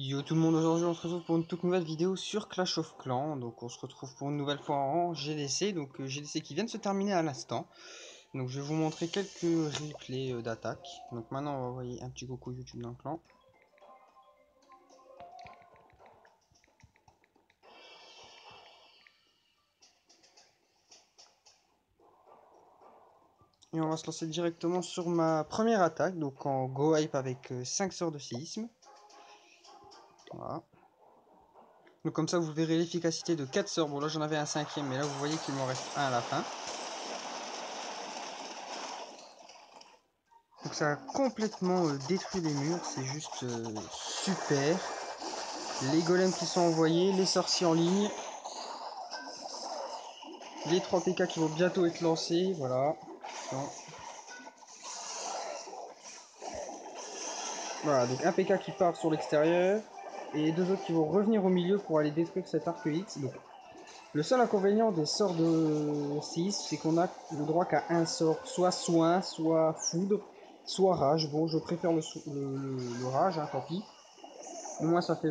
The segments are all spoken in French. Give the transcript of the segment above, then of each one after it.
Yo tout le monde, aujourd'hui on se retrouve pour une toute nouvelle vidéo sur Clash of Clans. Donc on se retrouve pour une nouvelle fois en GDC. Donc GDC qui vient de se terminer à l'instant. Donc je vais vous montrer quelques replays d'attaque. Donc maintenant on va envoyer un petit coucou YouTube dans le clan. Et on va se lancer directement sur ma première attaque. Donc en Go Hype avec 5 sorts de séisme. Voilà. Donc comme ça vous verrez l'efficacité de 4 sorts. Bon là j'en avais un cinquième, mais là vous voyez qu'il m'en reste un à la fin. Donc ça a complètement détruit les murs, c'est juste super. Les golems qui sont envoyés, les sorciers en ligne. Les 3 PK qui vont bientôt être lancés, voilà. Donc, voilà, donc un PK qui part sur l'extérieur. Et 2 autres qui vont revenir au milieu pour aller détruire cet arc X. Donc, le seul inconvénient des sorts de 6, c'est qu'on a le droit qu'à un sort, soit soin, soit foudre, soit rage. Bon, je préfère le rage, hein, tant pis. Au moins ça fait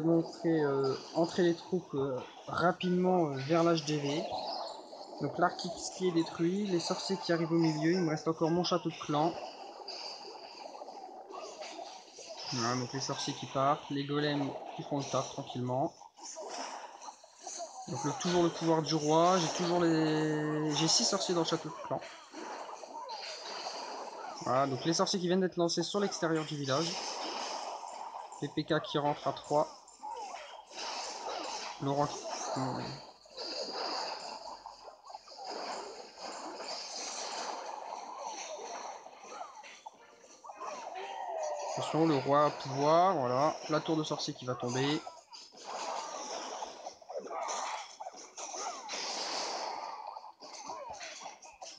entrer les troupes rapidement vers l'HDV. Donc l'arc X qui est détruit, les sorciers qui arrivent au milieu, il me reste encore mon château de clan. Voilà, donc les sorciers qui partent, les golems qui font le taf tranquillement. Donc toujours le pouvoir du roi, j'ai 6 sorciers dans le château de clan. Voilà, donc les sorciers qui viennent d'être lancés sur l'extérieur du village. Les PK qui rentrent à 3. Le roi qui... Attention, le roi à pouvoir, voilà. La tour de sorcier qui va tomber.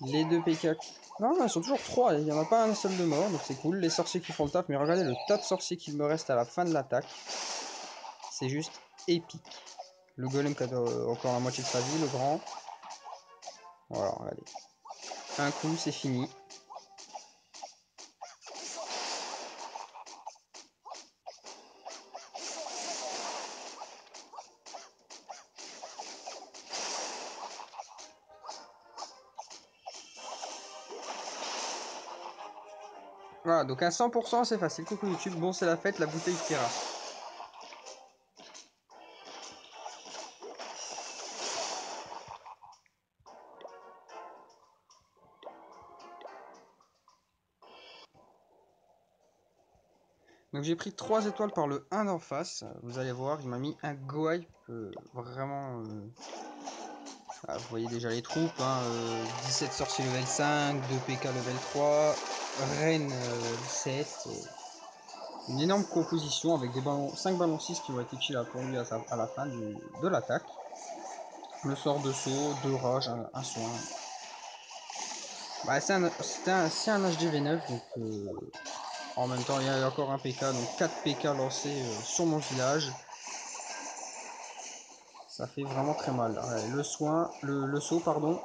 Les 2 PK... Non, ils sont toujours 3, il n'y en a pas un seul de mort, donc c'est cool. Les sorciers qui font le taf, mais regardez le tas de sorciers qu'il me reste à la fin de l'attaque. C'est juste épique. Le golem qui a encore la moitié de sa vie, le grand. Voilà, regardez. Un coup, c'est fini. Voilà, donc un 100% c'est facile. Coucou YouTube, bon c'est la fête, la bouteille qui rase. Donc j'ai pris 3 étoiles par le 1 d'en face. Vous allez voir, il m'a mis un go hype vraiment... Ah, vous voyez déjà les troupes, hein, 17 sorciers level 5, 2 PK level 3, reine 7. Une énorme composition avec des ballons, 5 ballons 6 qui vont être utiles pour lui à la fin de l'attaque. Le sort de saut, 2 rages, un soin. Bah, c'est un HDV9, donc en même temps il y a encore un PK, donc 4 PK lancés sur mon village. Ça fait vraiment très mal. Ouais, le soin, le saut, pardon.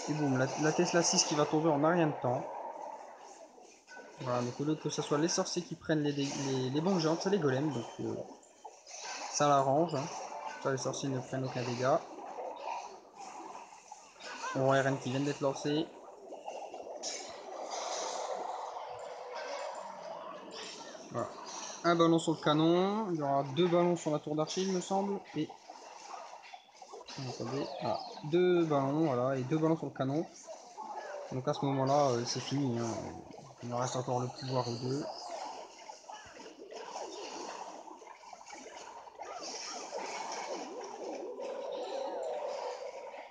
Et boum, la Tesla 6 qui va tomber en un rien de temps. Voilà, donc au lieu que ce soit les sorciers qui prennent les bombes géantes, c'est les golems, donc ça l'arrange. Hein. Ça, les sorciers ne prennent aucun dégât. On voit RN qui viennent d'être lancés. Voilà. Un ballon sur le canon, il y aura 2 ballons sur la tour d'archer, il me semble, et... Attendez, voilà. 2 ballons, voilà, et 2 ballons sur le canon. Donc à ce moment-là, c'est fini. Hein. Il me reste encore le pouvoir aux 2.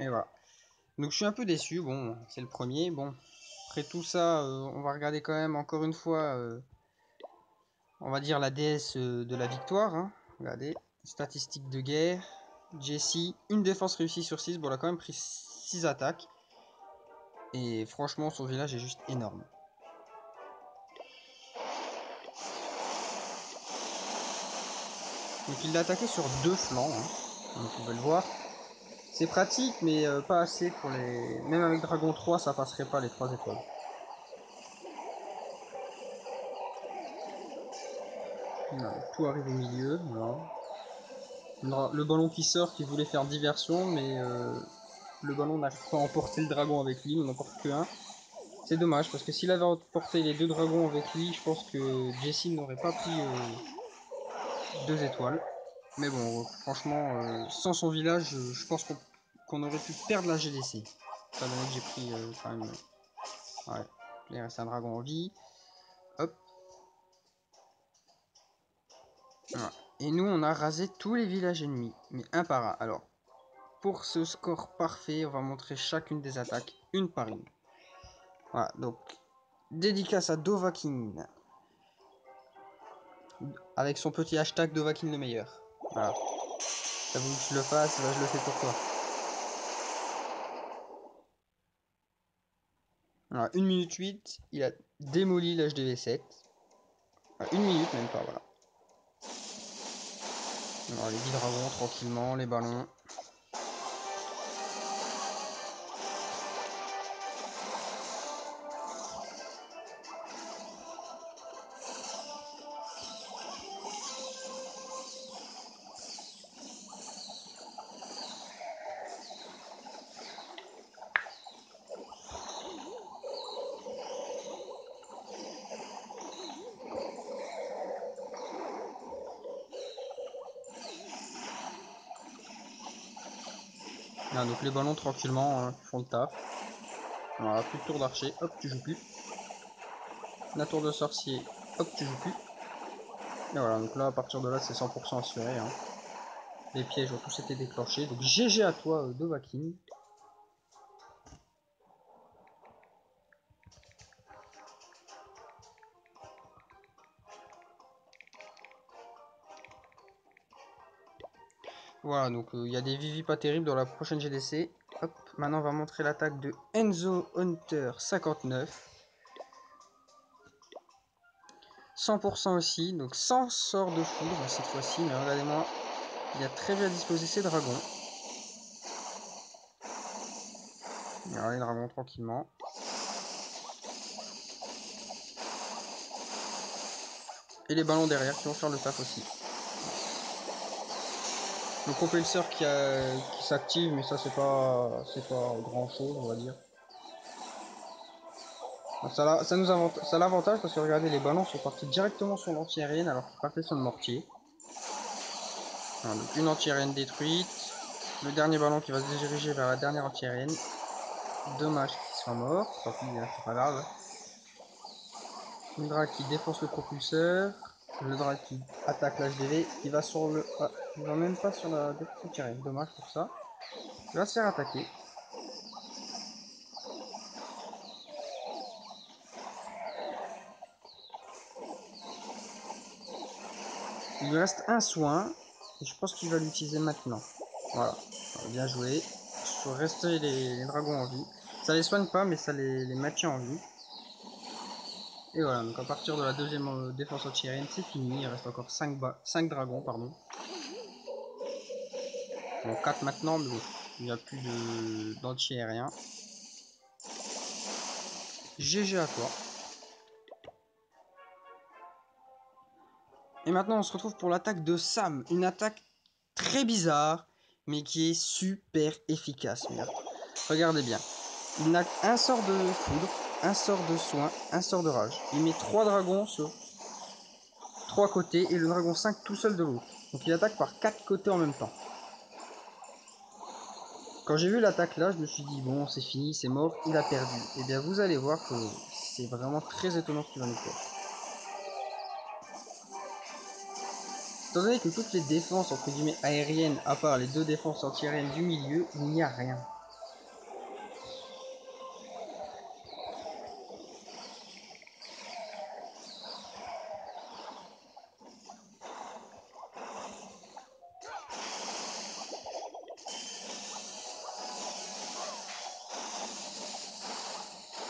Et voilà. Donc je suis un peu déçu, bon, c'est le premier, bon. Après tout ça, on va regarder quand même encore une fois, on va dire la déesse de la victoire. Hein. Regardez, statistiques de guerre, Jessie, une défense réussie sur 6, bon, elle a quand même pris 6 attaques. Et franchement, son village est juste énorme. Donc il l'a attaqué sur 2 flancs, hein, comme vous pouvez le voir. C'est pratique, mais pas assez pour les... Même avec Dragon 3, ça passerait pas les 3 étoiles. Voilà, tout arrive au milieu. Voilà. Le ballon qui sort, qui voulait faire diversion, mais le ballon n'arrive pas à emporter le dragon avec lui, il n'en emporte que un. C'est dommage, parce que s'il avait emporté les 2 dragons avec lui, je pense que Jessie n'aurait pas pris 2 étoiles. Mais bon, franchement, sans son village, je pense qu'on aurait pu perdre la GDC. Étant donné que j'ai pris quand même... ouais, il reste un dragon en vie. Hop. Voilà. Et nous, on a rasé tous les villages ennemis, mais un par un. Alors, pour ce score parfait, on va montrer chacune des attaques, une par une. Voilà, donc, dédicace à Dovahkiin. Avec son petit hashtag Dovahkiin le meilleur. Voilà. T'as voulu que je le fasse, là je le fais pour toi. Voilà, 1 minute 8, il a démoli l'HDV7. Enfin, 1 minute même pas, voilà. Alors, les 10 dragons tranquillement, les ballons. Là, donc les ballons tranquillement font le taf. Voilà, plus de tour d'archer, hop, tu joues plus. La tour de sorcier, hop, tu joues plus. Et voilà, donc là, à partir de là, c'est 100% assuré. Hein. Les pièges ont tous été déclenchés. Donc GG à toi, Dovahkiin. Voilà, donc il y a des vivis pas terribles dans la prochaine GDC. Hop, maintenant on va montrer l'attaque de Enzo Hunter 59. 100% aussi, donc sans sort de foudre cette fois-ci, mais regardez-moi, il a très bien disposé ses dragons. Voilà les dragons tranquillement. Et les ballons derrière qui vont faire le taf aussi. Le propulseur qui s'active, mais ça c'est pas grand chose on va dire. Donc ça a l'avantage parce que regardez, les ballons sont partis directement sur l'anti-aérienne alors qu'ils partaient sur le mortier. Voilà, donc une anti-aérienne détruite. Le dernier ballon qui va se diriger vers la dernière anti-aérienne. Dommage qu'il soit mort, tant pis, c'est pas grave. Une drague qui défonce le propulseur. Le drague qui attaque l'HDV. Il va sur le... Ah, il va même pas sur la défense anti-aérienne, dommage pour ça. Il va se faire attaquer. Il lui reste un soin. Et je pense qu'il va l'utiliser maintenant. Voilà. Bien joué. Il faut rester les dragons en vie. Ça les soigne pas, mais ça les maintient en vie. Et voilà, donc à partir de la deuxième défense anti-aérienne, c'est fini. Il reste encore 5 dragons, pardon. Bon, 4 maintenant, mais bon, il n'y a plus d'anti-aérien. GG à toi. Et maintenant, on se retrouve pour l'attaque de Sam. Une attaque très bizarre, mais qui est super efficace. Merde. Regardez bien. Il n'a qu'un sort de foudre, un sort de soin, un sort de rage. Il met 3 dragons sur 3 côtés et le dragon 5 tout seul de l'autre. Donc il attaque par 4 côtés en même temps. Quand j'ai vu l'attaque là, je me suis dit bon, c'est fini, c'est mort, il a perdu. Et bien vous allez voir que c'est vraiment très étonnant ce qu'il va nous faire. Étant donné que toutes les défenses entre guillemets aériennes, à part les 2 défenses anti-aériennes du milieu, il n'y a rien.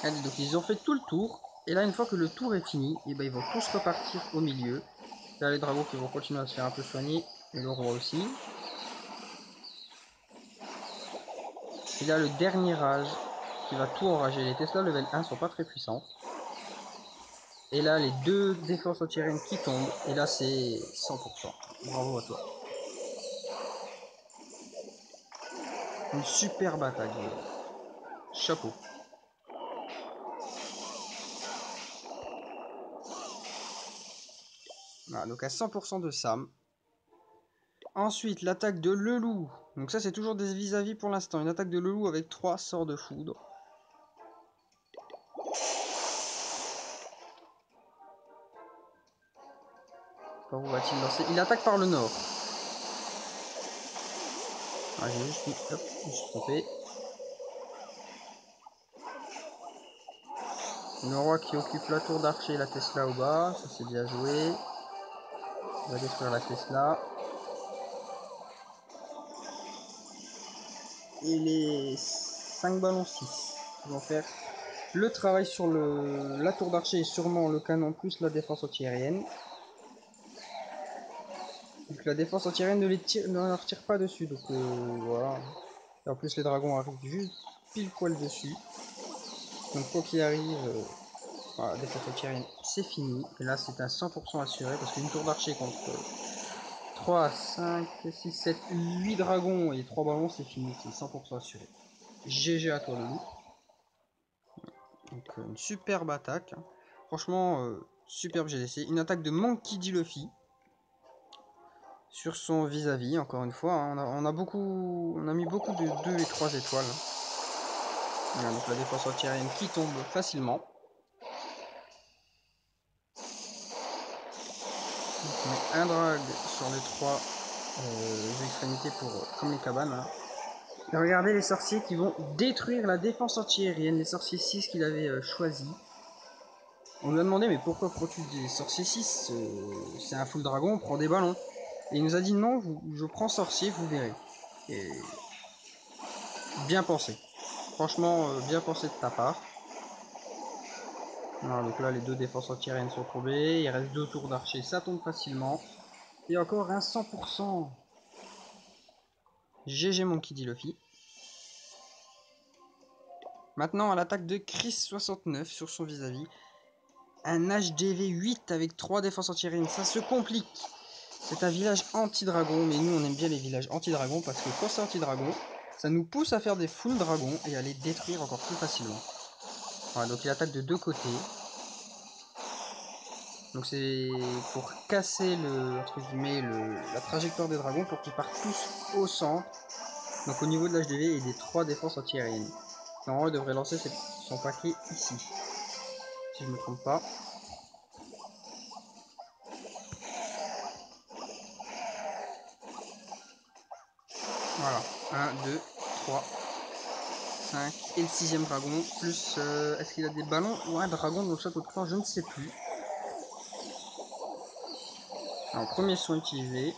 Allez, donc ils ont fait tout le tour. Et là, une fois que le tour est fini, et ben, ils vont tous repartir au milieu. Là, les dragons qui vont continuer à se faire un peu soigner. Et le roi aussi. Et là, le dernier rage qui va tout enrager. Les Tesla level 1 sont pas très puissants. Et là, les deux défenses anti-aériennes qui tombent. Et là, c'est 100%. Bravo à toi. Une superbe attaque. Chapeau. Voilà, donc à 100% de Sam. Ensuite, l'attaque de Lelou. Donc ça, c'est toujours des vis-à-vis pour l'instant. Une attaque de Lelou avec 3 sorts de foudre. Par où va-t-il lancer? Il attaque par le nord. Ah, j'ai juste mis... Hop, je me suis trompé. Le roi qui occupe la tour d'archer et la Tesla au bas. Ça, c'est bien joué. On va détruire la Tesla. Et les 5 ballons 6 qui vont faire le travail sur la tour d'archer et sûrement le canon plus la défense antiaérienne. Donc la défense antiaérienne ne leur tire pas dessus. Donc voilà. Et en plus les dragons arrivent juste pile poil dessus. Donc quoi qu'il arrive, voilà, défense antiaérienne c'est fini. Et là c'est un 100% assuré parce qu'une tour d'archer contre 3, 5, 6, 7, 8 dragons et 3 ballons c'est fini. C'est 100% assuré. GG à toi le loup. Donc une superbe attaque. Franchement, superbe GDC. Une attaque de Monkey D. Luffy. Sur son vis-à-vis, encore une fois. Hein. On a mis beaucoup de 2 et 3 étoiles. Voilà, donc la défense antiaérienne qui tombe facilement. Donc on met un drag sur les 3 extrémités comme les cabanes. Hein. Et regardez les sorciers qui vont détruire la défense antiaérienne. Les sorciers 6 qu'il avait choisi. On lui a demandé mais pourquoi prends-tu des sorciers 6 c'est un full dragon, on prend des ballons. Et il nous a dit non, je prends sorcier, vous verrez. Et bien pensé. Franchement, bien pensé de ta part. Voilà, donc là les deux défenses anti-aériennes sont tombées. Il reste 2 tours d'archer, ça tombe facilement. Et encore un 100%. GG Monkey D. Luffy. Maintenant à l'attaque de Chris69 sur son vis-à-vis. Un HDV 8 avec 3 défenses anti-aériennes, ça se complique. C'est un village anti-dragon, mais nous on aime bien les villages anti-dragon parce que quand c'est anti-dragon, ça nous pousse à faire des full dragons et à les détruire encore plus facilement. Voilà, donc il attaque de 2 côtés. Donc c'est pour casser entre guillemets, la trajectoire des dragons pour qu'ils partent tous au centre. Donc au niveau de l'HDV et des 3 défenses anti-aériennes. Normalement il devrait lancer son paquet ici. Si je ne me trompe pas. Voilà. 1, 2, 3. 5 et le 6ème dragon, plus est-ce qu'il a des ballons ou un dragon dans le château de clan, je ne sais plus. Alors premier soin utilisé,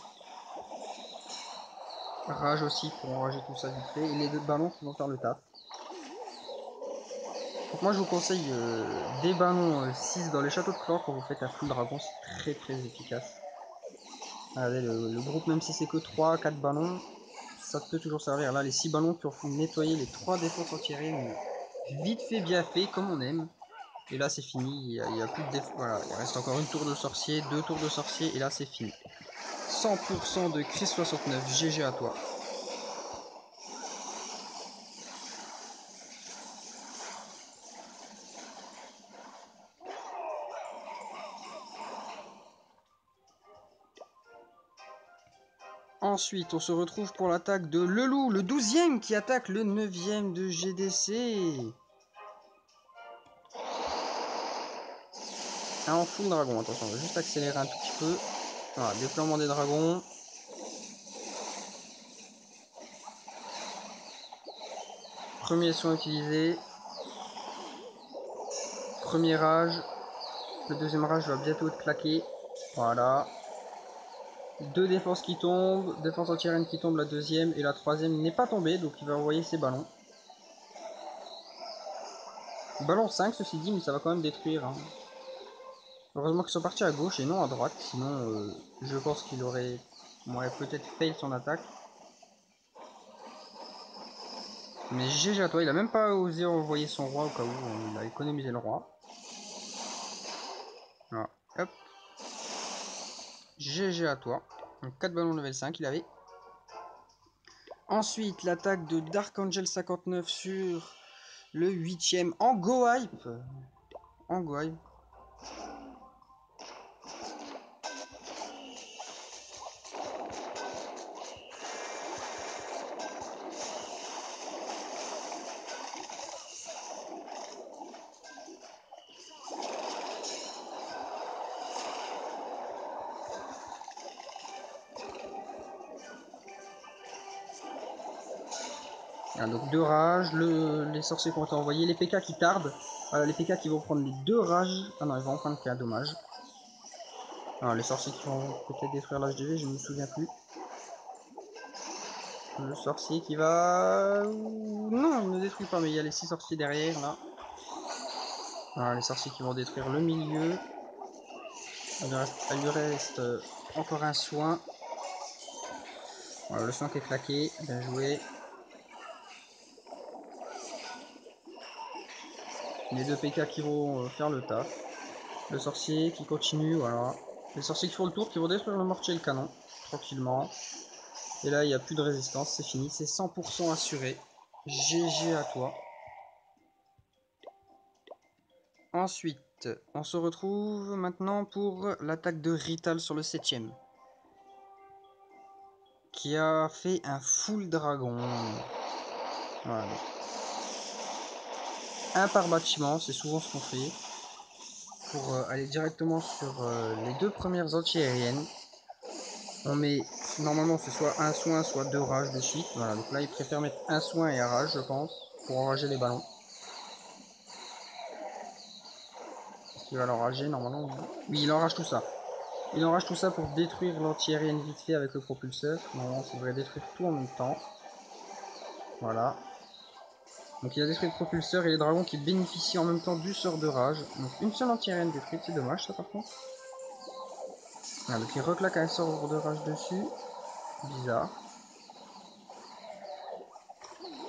rage aussi pour enrager tout ça vite fait, et les deux ballons qui vont faire le taf. Donc moi je vous conseille des ballons 6 dans les châteaux de clan quand vous faites un full dragon, c'est très efficace. Regardez le groupe, même si c'est que 3-4 ballons, ça peut toujours servir. Là les 6 ballons qui ont nettoyé les 3 défenses anti-aériennes, vite fait bien fait comme on aime. Et là c'est fini, il y a plus de voilà, il reste encore une tour de sorcier, 2 tours de sorcier et là c'est fini. 100% de Chris 69, GG à toi. Ensuite, on se retrouve pour l'attaque de Lelou, le 12ème qui attaque le 9ème de GDC. Ah, en full dragon, attention, on va juste accélérer un tout petit peu. Voilà, déploiement des dragons. Premier soin utilisé. Premier rage. Le deuxième rage va bientôt être claqué. Voilà. 2 défenses qui tombent. Défense anti-aérienne qui tombe la deuxième. Et la troisième n'est pas tombée, donc il va envoyer ses ballons. Ballon 5 ceci dit, mais ça va quand même détruire. Hein. Heureusement qu'ils sont partis à gauche et non à droite, sinon je pense qu'il aurait peut-être fail son attaque. Mais GG à toi, il a même pas osé envoyer son roi au cas où, il a économisé le roi. Voilà. Hop. GG à toi. Donc 4 ballons level 5 il avait. Ensuite l'attaque de Dark Angel 59 sur le 8ème en go hype. En go hype. Ah, donc 2 rages, les sorciers qui ont été envoyés, les PK qui tardent. Voilà, les PK qui vont prendre les 2 rages. Ah non, ils vont en prendre qu'un, dommage. Alors, les sorciers qui vont peut-être détruire l'HDV, je ne me souviens plus. Le sorcier qui va... Non, il ne détruit pas, mais il y a les 6 sorciers derrière, là. Voilà, les sorciers qui vont détruire le milieu. Il lui reste encore un soin. Voilà, le soin qui est claqué, bien joué. Les 2 PK qui vont faire le taf. Le sorcier qui continue, voilà. Les sorciers qui font le tour, qui vont détruire le mortier et le canon, tranquillement. Et là, il n'y a plus de résistance, c'est fini, c'est 100% assuré. GG à toi. Ensuite, on se retrouve maintenant pour l'attaque de Rital sur le 7ème. Qui a fait un full dragon. Voilà. Un par bâtiment, c'est souvent ce qu'on fait. Pour aller directement sur les 2 premières anti-aériennes. On met, normalement c'est soit un soin, soit 2 rages de suite. Voilà, donc là il préfère mettre un soin et un rage, je pense, pour enrager les ballons. Est-ce qu'il va l'enrager normalement? Oui, il enrage tout ça. Il enrage tout ça pour détruire l'anti-aérienne vite fait avec le propulseur. Normalement ça devrait détruire tout en même temps. Voilà. Donc il a détruit le propulseur et les dragons qui bénéficient en même temps du sort de rage. Donc une seule anti-aérienne détruite, c'est dommage ça par contre. Voilà, donc il reclaque un sort de rage dessus. Bizarre.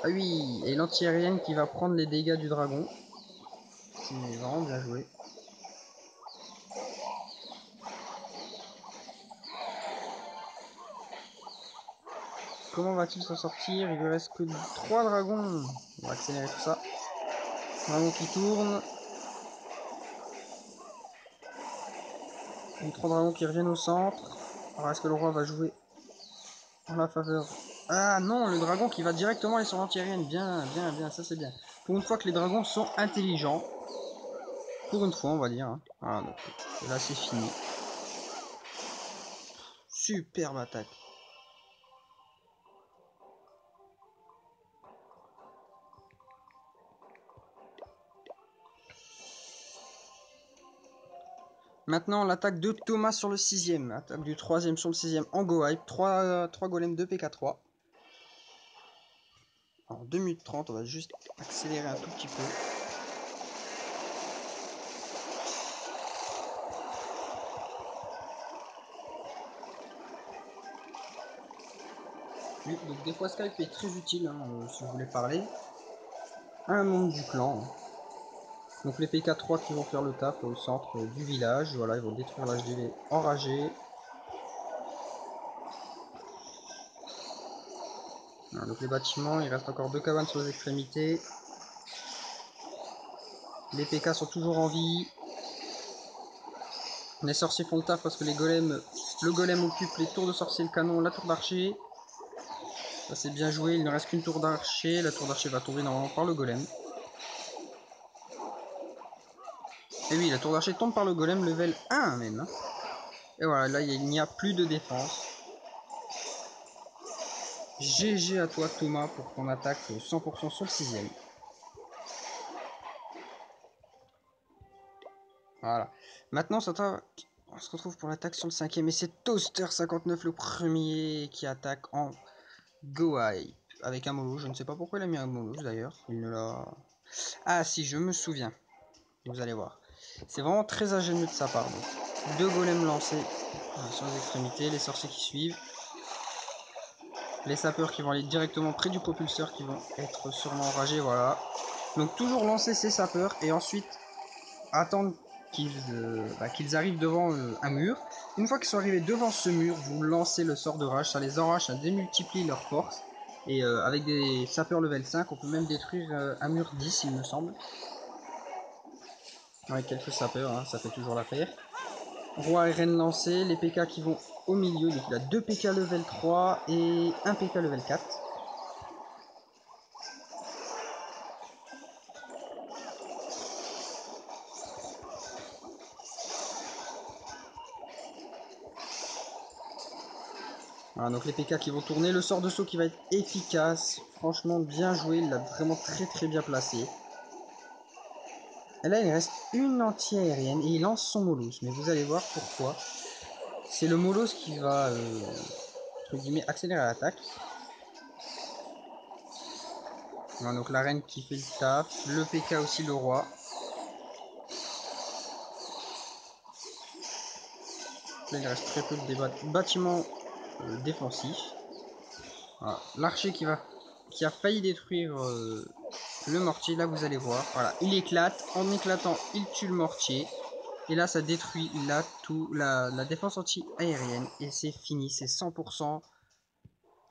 Ah oui, et l'anti-aérienne qui va prendre les dégâts du dragon. C'est vraiment bien joué. Comment va-t-il s'en sortir? Il lui reste que 3 dragons. On va accélérer tout ça. Dragon qui tourne. Les 3 dragons qui reviennent au centre. Alors est-ce que le roi va jouer en la faveur? Ah non, le dragon qui va directement aller sur l'anti-aérienne. Bien, bien, bien, ça c'est bien. Pour une fois que les dragons sont intelligents. Pour une fois, on va dire. Hein. Voilà, donc là c'est fini. Superbe attaque. Maintenant, l'attaque de Thomas sur le 6ème. Attaque du 3ème sur le 6ème en go hype. 3 golems de PK3. En 2 minutes 30, on va juste accélérer un tout petit peu. Oui, donc des fois Skype est très utile hein, si vous voulez parler. Un membre du clan. Donc les PK3 qui vont faire le taf au centre du village. Voilà, ils vont détruire l'HDV enragé. Voilà, donc les bâtiments, il reste encore 2 cabanes sur les extrémités. Les PK sont toujours en vie. Les sorciers font le taf parce que le golem occupe les tours de sorcier, le canon, la tour d'archer. Ça c'est bien joué, il ne reste qu'une tour d'archer. La tour d'archer va tomber normalement par le golem. Et oui, la tour d'archer tombe par le golem, level 1 même. Et voilà, là il n'y a plus de défense. GG à toi Thomas pour ton attaque 100% sur le 6ème. Voilà. Maintenant on se retrouve pour l'attaque sur le 5ème. Et c'est Toaster59 le premier qui attaque en go hype. Avec un mollo, je ne sais pas pourquoi il a mis un mollo d'ailleurs. Il ne l'a... Ah si, je me souviens. Vous allez voir. C'est vraiment très ingénieux de sa part. Donc, 2 golems lancés sur les extrémités, les sorciers qui suivent. Les sapeurs qui vont aller directement près du propulseur qui vont être sûrement enragés, voilà. Donc toujours lancer ces sapeurs et ensuite attendre qu'ils arrivent devant un mur. Une fois qu'ils sont arrivés devant ce mur, vous lancez le sort de rage, ça les enrage, ça démultiplie leur force. Et avec des sapeurs level 5, on peut même détruire un mur 10, il me semble. Avec quelques sapeurs, hein, ça fait toujours l'affaire. Roi et reine lancé, les PK qui vont au milieu, donc il a 2 PK level 3 et 1 PK level 4. Voilà, donc les PK qui vont tourner, le sort de saut qui va être efficace, franchement bien joué, il l'a vraiment très bien placé. Et là il reste une anti-aérienne et il lance son Molosse, mais vous allez voir pourquoi. C'est le Molosse qui va, entre guillemets, accélérer l'attaque. Voilà, donc la reine qui fait le taf, le PK aussi le roi. Là il reste très peu de bâtiments défensifs. Voilà. L'archer qui a failli détruire le mortier, là vous allez voir. Voilà, il éclate, en éclatant il tue le mortier. Et là ça détruit la défense anti-aérienne. Et c'est fini, c'est 100%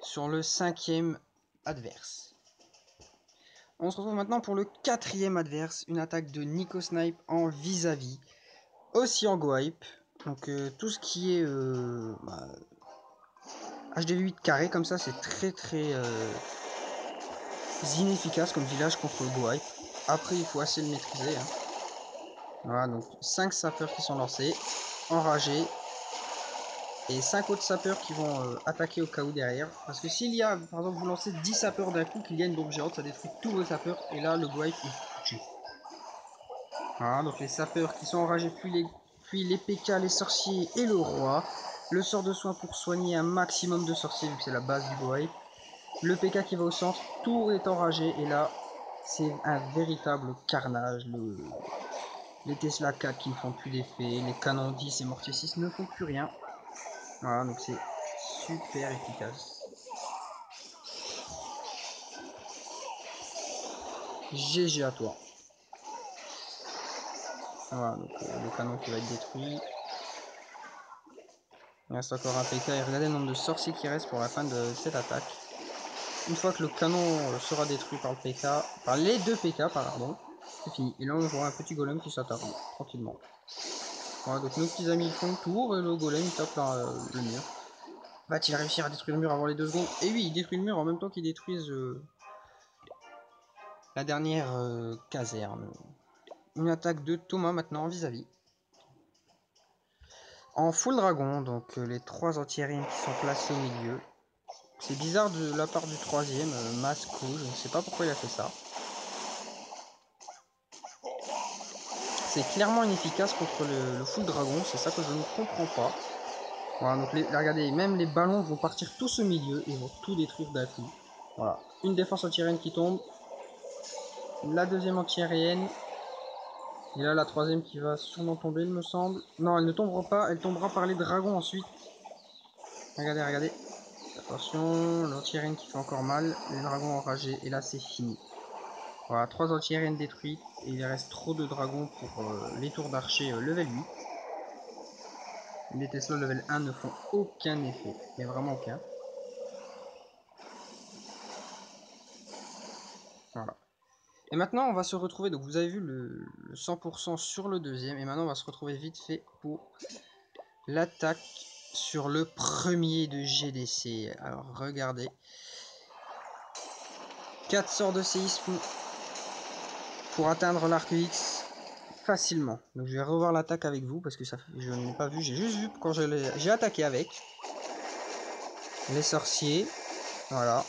sur le 5e adverse. On se retrouve maintenant pour le 4e adverse, une attaque de Nico Snipe en vis-à-vis, aussi en go-hype. Donc tout ce qui est HDV 8 carré comme ça, c'est très inefficace comme village contre le go-hype. Après il faut assez le maîtriser. Hein. Voilà, donc 5 sapeurs qui sont lancés, enragés. Et 5 autres sapeurs qui vont attaquer au cas où derrière. Parce que s'il y a, par exemple, vous lancez 10 sapeurs d'un coup, qu'il y a une bombe géante, ça détruit tous vos sapeurs. Et là, le go-hype, il tue. Voilà, donc les sapeurs qui sont enragés, puis les PK, les sorciers et le roi. Le sort de soin pour soigner un maximum de sorciers, vu que c'est la base du go-hype. Le PK qui va au centre, tout est enragé. Et là, c'est un véritable carnage. Les Tesla 4 qui ne font plus d'effet, les canons 10 et mortier 6 ne font plus rien. Voilà, donc c'est super efficace. GG à toi. Voilà, donc le canon qui va être détruit. Il reste encore un PK et regardez le nombre de sorciers qui restent pour la fin de cette attaque. Une fois que le canon sera détruit par le PK, par les 2 PK, pardon, c'est fini. Et là on voit un petit golem qui s'attarde tranquillement. Voilà, donc nos petits amis font le tour et le golem il tape le mur. Va-t-il réussir à détruire le mur avant les 2 secondes? Et oui, il détruit le mur en même temps qu'il détruise la dernière caserne. Une attaque de Thomas maintenant vis-à-vis. En full dragon, donc les 3 anti-aériennes qui sont placées au milieu. C'est bizarre de la part du 3e, Masco, je ne sais pas pourquoi il a fait ça. C'est clairement inefficace contre le full dragon, c'est ça que je ne comprends pas. Voilà, donc regardez, même les ballons vont partir tous au milieu et vont tout détruire d'un coup. Voilà, une défense anti-aérienne qui tombe. La deuxième anti-aérienne. Et là la troisième qui va sûrement tomber, il me semble. Non, elle ne tombera pas, elle tombera par les dragons ensuite. Regardez, regardez. Attention, l'anti-aérienne qui fait encore mal, les dragons enragés, et là c'est fini. Voilà, 3 anti-aériennes détruites, et il reste trop de dragons pour les tours d'archer level 8. Les Tesla level 1 ne font aucun effet, mais vraiment aucun. Voilà. Et maintenant on va se retrouver, donc vous avez vu le 100% sur le deuxième, et maintenant on va se retrouver vite fait pour l'attaque sur le premier de GDC. Alors regardez. 4 sorts de séisme pour atteindre l'arc X facilement. Donc je vais revoir l'attaque avec vous parce que ça, je ne l'ai pas vu, j'ai juste vu quand j'ai attaqué avec les sorciers. Voilà.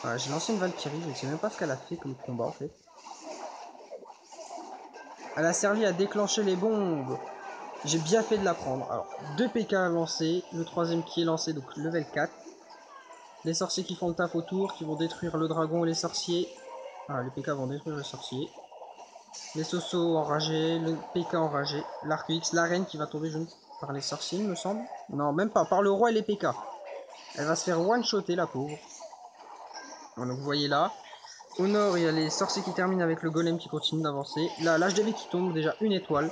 Voilà, j'ai lancé une Valkyrie, je ne sais même pas ce qu'elle a fait comme combat en fait. Elle a servi à déclencher les bombes. J'ai bien fait de la prendre. Alors, 2 PK lancés, le troisième qui est lancé, donc level 4. Les sorciers qui font le taf autour, qui vont détruire le dragon et les sorciers. Ah, les PK vont détruire les sorciers. Les Soso enragés, le PK enragé, l'arc X, la reine qui va tomber par les sorciers, il me semble. Non, même pas, par le roi et les PK. Elle va se faire one-shotter, la pauvre. Bon, donc vous voyez là. Au nord, il y a les sorciers qui terminent avec le golem qui continue d'avancer. Là, l'HDV qui tombe, déjà une étoile.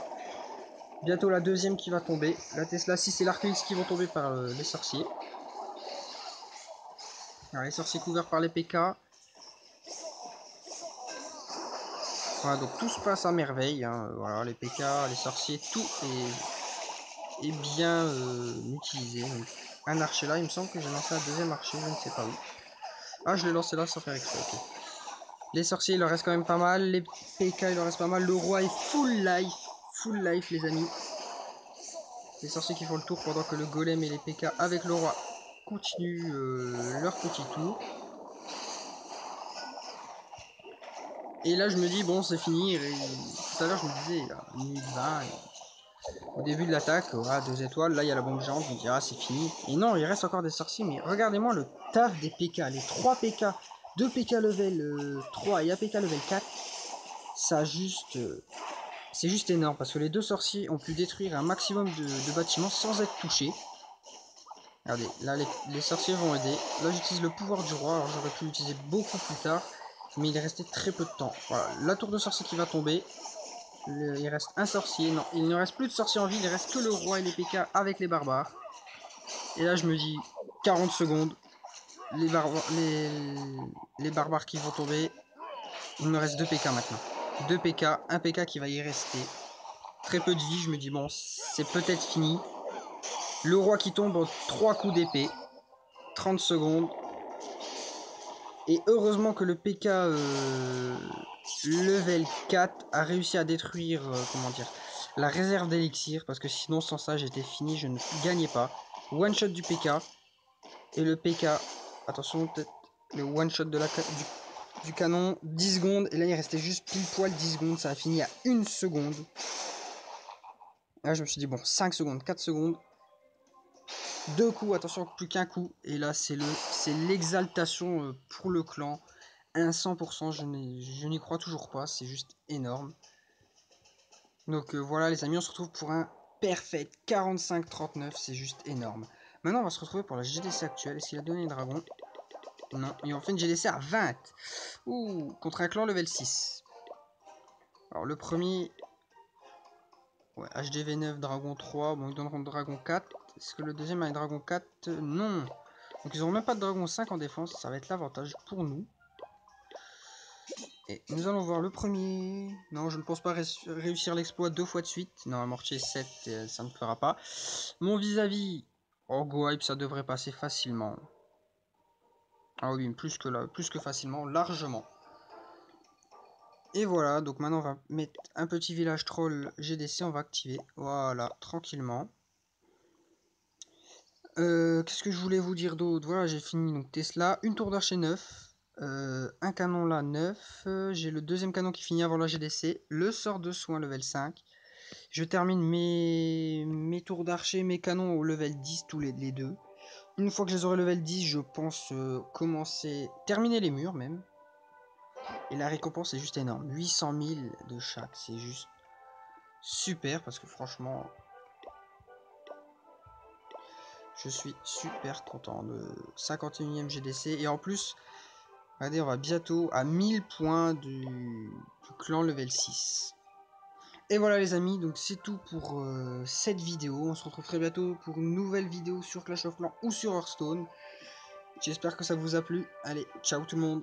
Bientôt la deuxième qui va tomber. La Tesla 6 et l'Arc-X qui vont tomber par les sorciers. Alors, les sorciers couverts par les PK. Voilà, donc tout se passe à merveille. Hein. Voilà, les PK, les sorciers, tout est bien utilisé. Donc, un archer là, il me semble que j'ai lancé un deuxième archer, je ne sais pas où. Ah, je l'ai lancé là sans faire exprès, ok. Les sorciers, il leur reste quand même pas mal. Les PK, il leur reste pas mal. Le roi est full life. Full life, les amis. Les sorciers qui font le tour pendant que le golem et les PK avec le roi continuent leur petit tour. Et là, je me dis, bon, c'est fini. Tout à l'heure, je me disais, là, minute 20, au début de l'attaque, voilà, 2 étoiles. Là, il y a la bombe géante. Je me dis, ah, c'est fini. Et non, il reste encore des sorciers. Mais regardez-moi le taf des PK. Les 3 PK, 2 PK level 3 et 1 PK level 4. Ça juste... c'est juste énorme parce que les 2 sorciers ont pu détruire un maximum de bâtiments sans être touchés. Regardez, là les sorciers vont aider. Là j'utilise le pouvoir du roi, alors j'aurais pu l'utiliser beaucoup plus tard, mais il est resté très peu de temps. Voilà, la tour de sorcier qui va tomber. Il reste un sorcier, non, il ne reste plus de sorciers en vie, il ne reste que le roi et les PK avec les barbares. Et là je me dis, 40 secondes, les barbares qui vont tomber. Il me reste 2 PK maintenant. 2 PK, 1 PK qui va y rester. Très peu de vie, je me dis bon, c'est peut-être fini. Le roi qui tombe en 3 coups d'épée. 30 secondes. Et heureusement que le PK level 4 a réussi à détruire, comment dire, la réserve d'élixir. Parce que sinon, sans ça, j'étais fini, je ne gagnais pas. One shot du PK. Et le PK, attention, peut-être le one shot de du canon, 10 secondes. Et là, il restait juste pile poil 10 secondes. Ça a fini à 1 seconde. Là, je me suis dit, bon, 5 secondes, 4 secondes. 2 coups, attention, plus qu'un coup. Et là, c'est l'exaltation pour le clan. Un 100%, je n'y crois toujours pas. C'est juste énorme. Donc voilà, les amis, on se retrouve pour un perfect 45-39. C'est juste énorme. Maintenant, on va se retrouver pour la GDC actuelle. Est-ce qu'il a donné les dragons? Non, ils ont fait une GDC à 20. Ouh, contre un clan level 6. Alors, le premier... ouais, HDV9, dragon 3. Bon, ils donneront dragon 4. Est-ce que le deuxième a un dragon 4? Non. Donc ils n'auront même pas de dragon 5 en défense, ça va être l'avantage pour nous. Et nous allons voir le premier. Non, je ne pense pas réussir l'exploit 2 fois de suite. Non, un mortier 7, ça ne fera pas. Mon vis-à-vis, oh, Gohype, ça devrait passer facilement. Ah oui, plus que facilement, largement. Et voilà, donc maintenant on va mettre un petit village troll GDC, on va activer. Voilà, tranquillement. Qu'est-ce que je voulais vous dire d'autre? Voilà, j'ai fini donc Tesla, une tour d'archer 9, un canon là 9, j'ai le deuxième canon qui finit avant la GDC, le sort de soin level 5. Je termine mes tours d'archer, mes canons au level 10 tous les deux. Une fois que je les aurai level 10, je pense terminer les murs même. Et la récompense est juste énorme, 800 000 de chaque, c'est juste super parce que franchement... je suis super content de 51e GDC. Et en plus, regardez, on va bientôt à 1000 points du clan level 6. Et voilà les amis, donc c'est tout pour cette vidéo. On se retrouve très bientôt pour une nouvelle vidéo sur Clash of Clans ou sur Hearthstone. J'espère que ça vous a plu. Allez, ciao tout le monde.